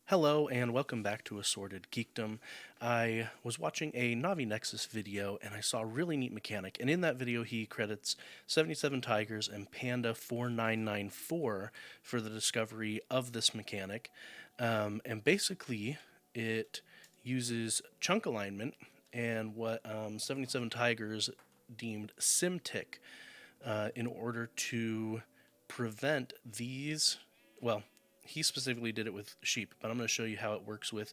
Hello and welcome back to Assorted Geekdom. I was watching a Navi Nexus video and I saw a really neat mechanic. And in that video, he credits 77 Tigers and Panda 4994 for the discovery of this mechanic. And basically, it uses chunk alignment and what 77 Tigers deemed Simtick in order to prevent these. Well, he specifically did it with sheep, but I'm going to show you how it works with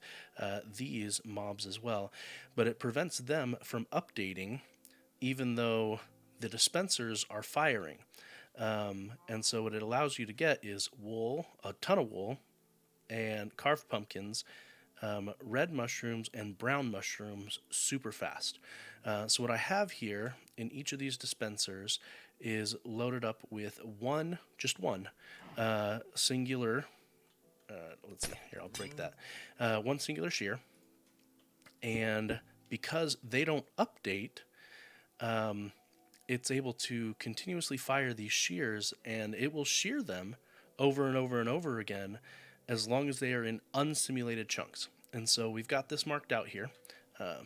these mobs as well. But it prevents them from updating even though the dispensers are firing. And so what it allows you to get is wool, a ton of wool, and carved pumpkins, red mushrooms, and brown mushrooms super fast. So what I have here in each of these dispensers is loaded up with just one singular. Let's see here. I'll break that. One singular shear, and because they don't update, it's able to continuously fire these shears, and it will shear them over and over and over again as long as they are in unsimulated chunks. And so we've got this marked out here.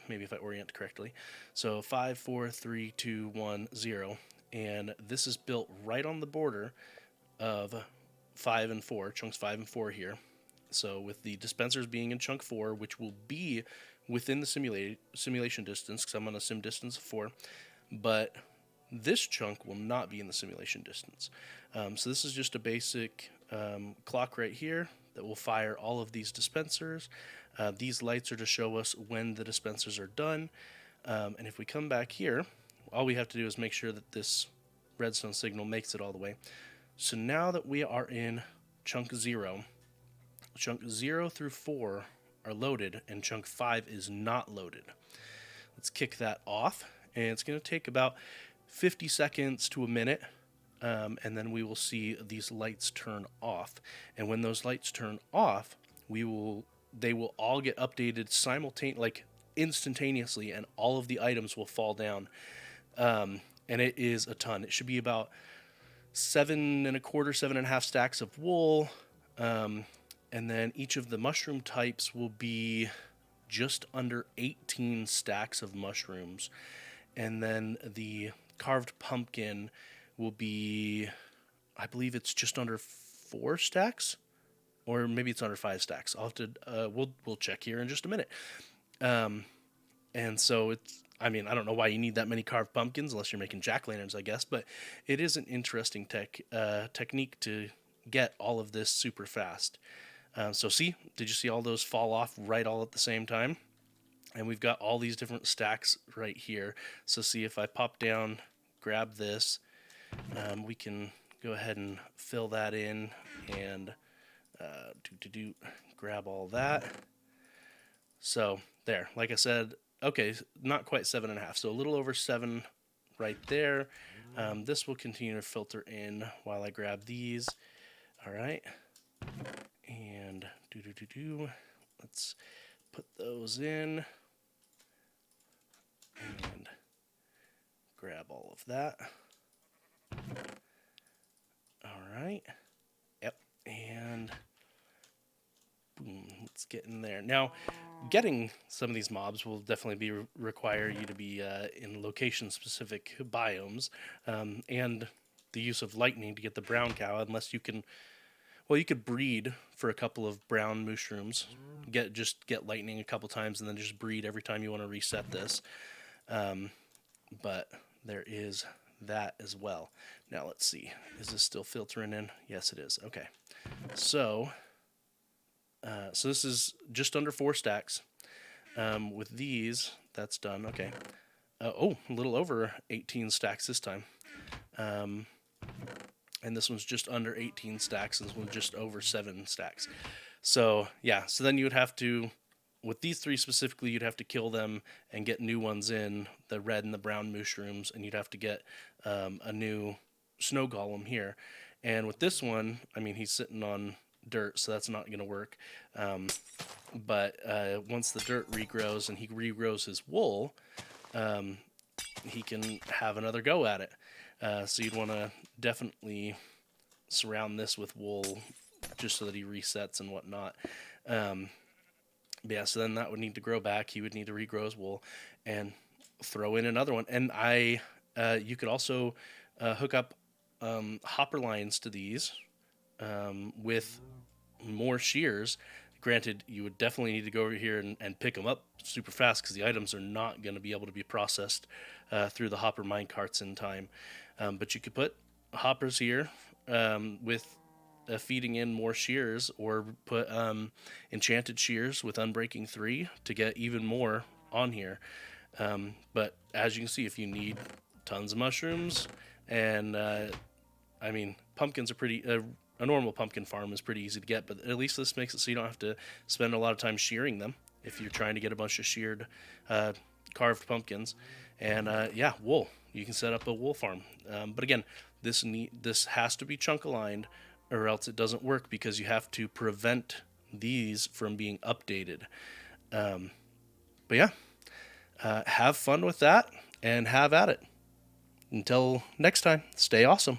Maybe if I orient correctly. So 5, 4, 3, 2, 1, 0. And this is built right on the border of 5 and 4, chunks 5 and 4 here. So with the dispensers being in chunk 4, which will be within the simulation distance, because I'm on a sim distance of 4, but this chunk will not be in the simulation distance. So this is just a basic clock right here that will fire all of these dispensers. These lights are to show us when the dispensers are done. And if we come back here, all we have to do is make sure that this redstone signal makes it all the way. So now that we are in chunk 0 through 4 are loaded, and chunk 5 is not loaded. Let's kick that off, and it's going to take about 50 seconds to a minute, and then we will see these lights turn off. And when those lights turn off, they will all get updated instantaneously, and all of the items will fall down. And it is a ton. It should be about 7.25, 7.5 stacks of wool. And then each of the mushroom types will be just under 18 stacks of mushrooms. And then the carved pumpkin will be, I believe it's just under 4 stacks, or maybe it's under 5 stacks. I'll have to, we'll check here in just a minute. And so I don't know why you need that many carved pumpkins unless you're making jack-o'-lanterns, I guess, but it is an interesting technique to get all of this super fast. So did you see all those fall off right all at the same time? And we've got all these different stacks right here. So see, if I pop down, grab this, we can go ahead and fill that in and grab all that. So there, like I said, okay, not quite 7.5, so a little over 7 right there. This will continue to filter in while I grab these. All right, and let's put those in and grab all of that. All right, yep, and boom, let's get in there. Now, getting some of these mobs will definitely require you to be in location-specific biomes, and the use of lightning to get the brown cow, unless you can. Well, you could breed for a couple of brown mushrooms, get lightning a couple times, and then just breed every time you want to reset this. But there is that as well. Now let's see. Is this still filtering in? Yes, it is. Okay. So this is just under 4 stacks. With these, that's done. Okay. A little over 18 stacks this time. And this one's just under 18 stacks, and this one's just over 7 stacks. So, yeah, so then you would have to, with these 3 specifically, you'd have to kill them and get new ones in, the red and the brown mushrooms, and you'd have to get a new snow golem here. And with this one, he's sitting on dirt, so that's not going to work. But once the dirt regrows and he regrows his wool, he can have another go at it. So you'd want to definitely surround this with wool just so that he resets and whatnot. But yeah, so then that would need to grow back. He would need to regrow his wool and throw in another one. And you could also hook up hopper lines to these with more shears. Granted, you would definitely need to go over here and pick them up super fast because the items are not going to be able to be processed through the hopper mine carts in time. But you could put hoppers here with feeding in more shears, or put enchanted shears with Unbreaking 3 to get even more on here. But as you can see, if you need tons of mushrooms, and I mean, pumpkins are pretty. A normal pumpkin farm is pretty easy to get, but at least this makes it so you don't have to spend a lot of time shearing them if you're trying to get a bunch of sheared, carved pumpkins. And yeah, wool. You can set up a wool farm. But again, this has to be chunk aligned, or else it doesn't work because you have to prevent these from being updated. But yeah, have fun with that and have at it. Until next time, stay awesome.